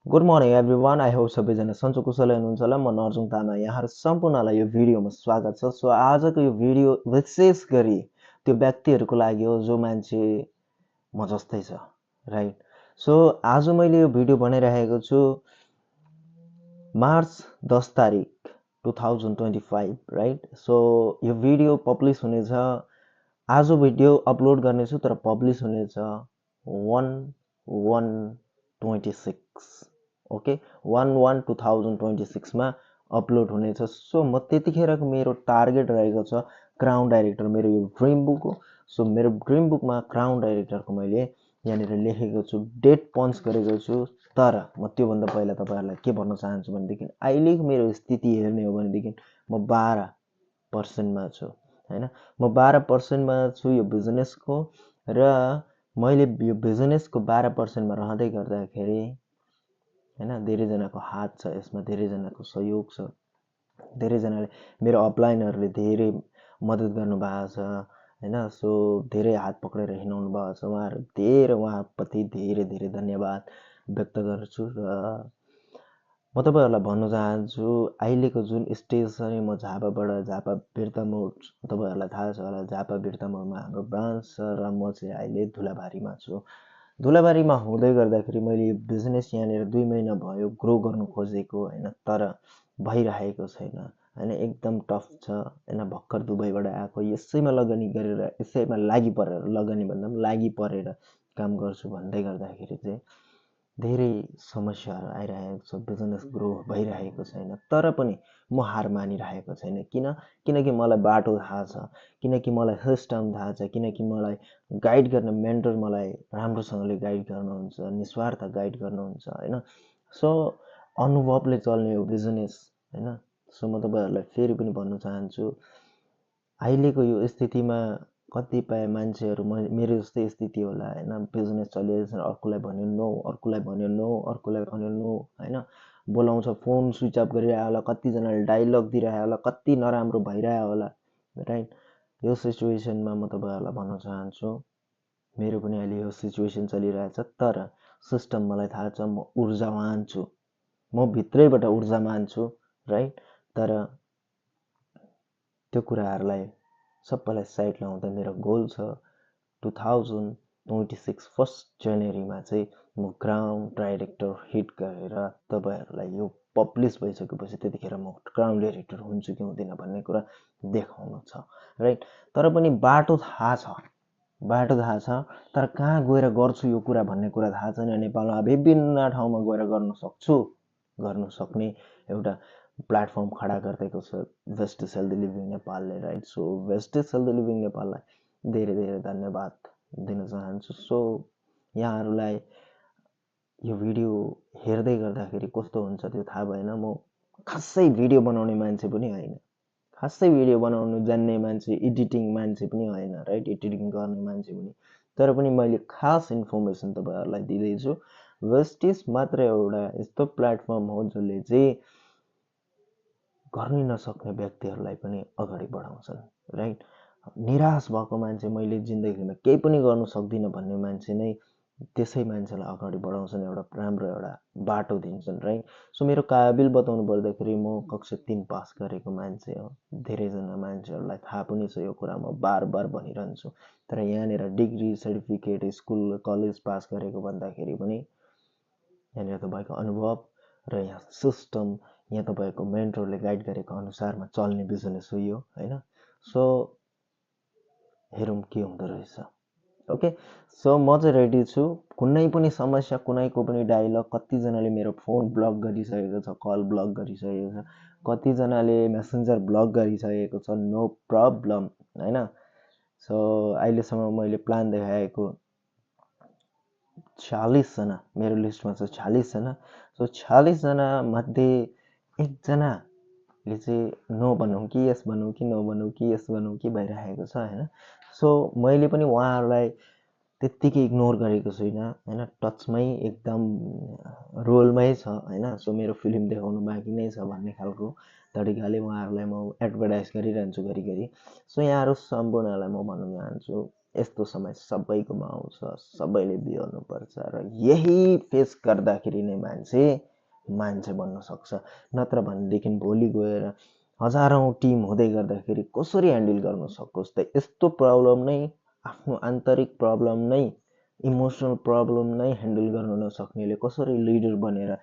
Good morning everyone I hope सबैजना सन्चो कुशलै हुनुहुन्छ होला। म नर्जुङ तामा यहाँहरू सम्पूर्णलाई यो भिडियोमा स्वागत छ। सो आजको यो भिडियो विशेष गरी त्यो व्यक्तिहरूको लागि हो जो मान्छे म जस्तै छ, राइट। सो आज मैले यो भिडियो बनाइरहेको छु मार्च 10 तारिक 2025, राइट। सो यो भिडियो पब्लिस हुनेछ, आज भिडियो अपलोड गर्नेछु तर पब्लिस हुनेछ 1/1/26, ओके, 1/1/2026 मा अपलोड हुनेछ। सो म त्यतिखेरको मेरो टार्गेट रहेको छ क्राउन डाइरेक्टर, मेरो यो ड्रिम बुक हो। सो मेरो ड्रिम बुकमा क्राउन डाइरेक्टरको मैले यहाँनिर लेखेको छु, डेट पन्च गरेको छु। तर म त्योभन्दा पहिला तपाईँहरूलाई के भन्न चाहन्छु भनेदेखि अहिलेको मेरो स्थिति हेर्ने हो भनेदेखि म 12% छु, हैन। म 12% मा छु यो बिजनेसको, र मैले यो बिजनेसको 12% मा रहँदै गर्दाखेरि हैन धेरैजनाको हात छ यसमा, धेरैजनाको सहयोग छ, धेरैजनाले मेरो अपलाइनहरूले धेरै मद्दत गर्नुभएको छ, हैन। सो धेरै हात पक्रेर हिँडाउनु भएको छ, उहाँप्रति धेरै धेरै धन्यवाद व्यक्त गर्छु। र म तपाईँहरूलाई भन्न चाहन्छु अहिलेको जुन स्टेज छ नि, म झापा बिर्ता मोड, तपाईँहरूलाई थाहा छ होला झापा बिर्ता मोडमा हाम्रो ब्रान्च छ, र म चाहिँ अहिले धुलाबारीमा छु। धुलाबारीमा हुँदै गर्दाखेरि मैले यो बिजनेस यहाँनिर 2 महिना भयो ग्रो गर्नु खोजेको, हैन, तर भइरहेको छैन, हैन। एकदम टफ छ, हैन। भर्खर दुबईबाट आएको, यसैमा लगानी गरेर, यसैमा लागि परेर, लगानी भन्दा पनि लागि परेर काम गर्छु भन्दै गर्दाखेरि चाहिँ धेरै समस्याहरू आइरहेको छ, बिजनेस ग्रो भइरहेको छैन। तर पनि म हार मानिरहेको छैन। किनकि मलाई बाटो थाहा छ, किनकि मलाई सिस्टम थाहा छ, किनकि मलाई गाइड गर्ने मेन्टर मलाई राम्रोसँगले गाइड गर्नुहुन्छ, निस्वार्थ गाइड गर्नुहुन्छ, हैन। सो अनुभवले चल्ने हो बिजनेस, हैन। सो म तपाईँहरूलाई फेरि पनि भन्न चाहन्छु अहिलेको यो स्थितिमा कतिपय मान्छेहरू मेरो जस्तै स्थिति होला, हैन। बिजनेस चलिरहेको छ, अर्कोलाई भन्यो नो, अर्कोलाई भन्यो नो, अर्कोलाई भन्यो नो, हैन। बोलाउँछ फोन स्विच अफ गरिरहेको होला, कतिजनाले डाइलग दिइरहेको होला, कति नराम्रो भइरहेको होला, राइट। यो सिचुएसनमा म तपाईँहरूलाई भन्न चाहन्छु मेरो पनि अहिले यो सिचुएसन चलिरहेछ, तर सिस्टम मलाई थाहा छ, म ऊर्जावान छु, म भित्रैबाट ऊर्जावान छु, राइट। तर त्यो कुराहरूलाई सबैलाई साइड लाउँदा मेरो गोल छ 2026 फर्स्ट जनवरीमा चाहिँ म ग्राउन्ड डाइरेक्टर हिट गरेर तपाईँहरूलाई यो पब्लिस भइसकेपछि त्यतिखेर म ग्राउन्ड डाइरेक्टर हुन्छु कि हुँदिनँ भन्ने कुरा देखाउनु छ, राइट। तर पनि बाटो थाहा छ, तर कहाँ गएर गर्छु यो कुरा भन्ने कुरा थाहा छैन। नेपालमा विभिन्न ठाउँमा गएर गर्नु सक्ने एउटा प्लेटफर्म खडा गरिदिएको छ वेस्टिज हेल्दी लिभिङ नेपालले, right. So Vestige healthy living नेपाललाई धेरै धेरै धन्यवाद दिन चाहन्छु। सो यहाँहरूलाई यो भिडियो हेर्दै गर्दाखेरि कस्तो हुन्छ त्यो थाहा भएन। म खासै भिडियो बनाउने मान्छे पनि होइन, खासै भिडियो बनाउनु जान्ने मान्छे, एडिटिङ मान्छे पनि होइन, राइट, एडिटिङ गर्ने मान्छे पनि। तर पनि मैले खास इन्फर्मेसन तपाईँहरूलाई दिँदैछु। वेस्टिज मात्र एउटा यस्तो प्लेटफर्म हो जसले चाहिँ गर्नै नसक्ने व्यक्तिहरूलाई पनि अगाडि बढाउँछन्, राइट। निराश भएको मान्छे, मैले जिन्दगीमा केही पनि गर्नु सक्दिनँ भन्ने मान्छे नै त्यसै मान्छेलाई अगाडि बढाउँछन्, एउटा राम्रो एउटा बाटो दिन्छन्, राइट। सो मेरो काबिल बताउनु पर्दाखेरि म कक्षा 3 पास गरेको मान्छे हो। धेरैजना मान्छेहरूलाई थाहा पनि छ यो कुरा, म बार बार भनिरहन्छु। तर यहाँनिर degree certificate school college pass गरेको भन्दाखेरि पनि यहाँनिर तपाईँको अनुभव र यहाँ सिस्टम, यहाँ तपाईँको मेन्टरले गाइड गरेको अनुसारमा चल्ने बिजनेस हो यो, हैन। सो हेरौँ के हुँदो रहेछ, ओके। सो म चाहिँ रेडी छु। कुनै पनि समस्या, कुनैको पनि डायलग, कतिजनाले मेरो फोन ब्लक गरिसकेको छ, कल ब्लक गरिसकेको छ, कतिजनाले मेसेन्जर ब्लक गरिसकेको छ, नो प्रब्लम, हैन। सो अहिलेसम्म मैले प्लान देखाएको 46 जना मेरो लिस्टमा छ, 46 जना। सो 46 जना मध्ये एकजनाले चाहिँ नो भनौँ कि यस भनौँ कि नो भनौँ कि यस भनौँ कि भइरहेको छ, हैन। सो मैले पनि उहाँहरूलाई त्यत्तिकै इग्नोर गरेको छुइनँ, हैन। टचमै एकदम रोलमै छ, हैन। सो मेरो फिल्म देखाउनु बाँकी नै छ भन्ने खालको तरिकाले उहाँहरूलाई म एडभर्टाइज गरिरहन्छु घरिघरि। सो यहाँहरू सम्पूर्णलाई म भन्न चाहन्छु यस्तो समय सबैकोमा आउँछ, सबैले बिहोर्नुपर्छ र यही फेस गर्दाखेरि नै मान्छे बन्न सक्छ। नत्र भनेदेखि भोलि गएर हजारौँ टिम हुँदै गर्दाखेरि कसरी ह्यान्डल गर्न सकोस् त? यस्तो प्रब्लम नै, आफ्नो आन्तरिक प्रब्लम नै, इमोसनल प्रब्लम नै ह्यान्डल गर्न नसक्नेले कसरी लिडर बनेर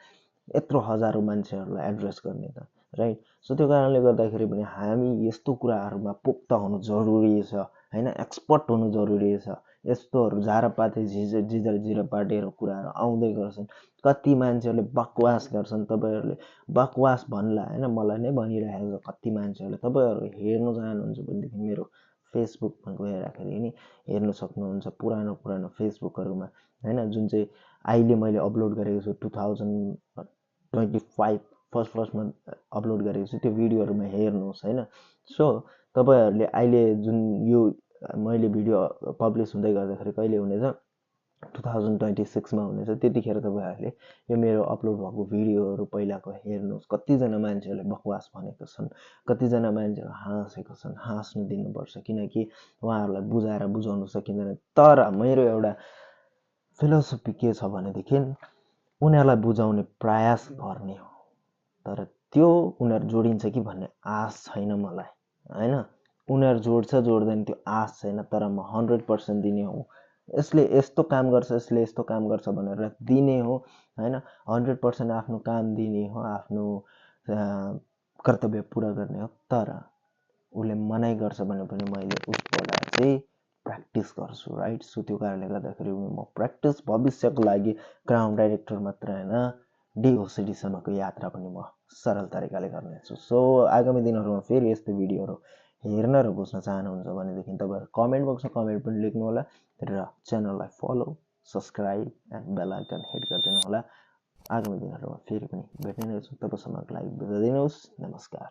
यत्रो हजारौँ मान्छेहरूलाई एड्रेस गर्ने त, राइट? सो त्यो कारणले गर्दाखेरि पनि हामी यस्तो कुराहरूमा पोख्त हुनु जरुरी छ, होइन? एक्सपर्ट हुनु जरुरी छ। यस्तोहरू झारापाते जिरापाटेहरू कुराहरू आउँदै गर्छन्। कति मान्छेहरूले बकवास गर्छन्, तपाईँहरूले बकवास भन्ला, होइन? मलाई नै भनिरहेको छ कति मान्छेहरूले। तपाईँहरू हेर्नु चाहनुहुन्छ भनेदेखि मेरो फेसबुकमा गइराखेरि नि हेर्नु सक्नुहुन्छ, पुरानो फेसबुकहरूमा, होइन? जुन चाहिँ अहिले मैले अपलोड गरेको छु 2025 फर्स्टमा अपलोड गरेको छु, त्यो भिडियोहरूमा हेर्नुहोस्, होइन? सो तपाईँहरूले अहिले जुन यो मैले भिडियो पब्लिस हुँदै गर्दाखेरि कहिले हुनेछ, 2026मा हुनेछ। त्यतिखेर तपाईँहरूले यो मेरो अपलोड भएको भिडियोहरू पहिलाको हेर्नुहोस्। कतिजना मान्छेहरूले बकवास भनेको छन्, कतिजना मान्छेहरू हाँसेको छन्। हाँस्नु दिनुपर्छ, किनकि उहाँहरूलाई बुझाएर बुझाउनु सकिँदैन। तर मेरो एउटा फिलोसफी के छ भनेदेखि उनीहरूलाई बुझाउने प्रयास गर्ने हो, तर त्यो उनीहरू जोडिन्छ कि भन्ने आश छैन मलाई, होइन? उनीहरू जोड्छ जोड्दैन त्यो आश छैन, तर म 100% दिने हो। यसले यस्तो काम गर्छ, यसले यस्तो काम गर्छ भनेर दिने हो, होइन? 100% आफ्नो काम दिने हो, आफ्नो कर्तव्य पुरा गर्ने हो। तर उसले मनाइ गर्छ भने पनि मैले उसबाट चाहिँ प्र्याक्टिस गर्छु, राइट? सो त्यो कारणले गर्दाखेरि म प्र्याक्टिस भविष्यको लागि क्राउन डाइरेक्टर मात्र होइन, डिओसिडीसम्मको यात्रा पनि म सरल तरिकाले गर्नेछु। सो आगामी दिनहरूमा फेरि यस्तो भिडियोहरू हेर्न र बुझ्न चाहनुहुन्छ भनेदेखि तपाईँहरू कमेन्ट बक्समा कमेन्ट पनि लेख्नु होला र च्यानललाई follow, subscribe and bell icon hit गरिदिनु होला। आगामी दिनहरूमा फेरि पनि भेट्ने नै छु। तबसम्मको लागि बिदा दिनुहोस्। नमस्कार।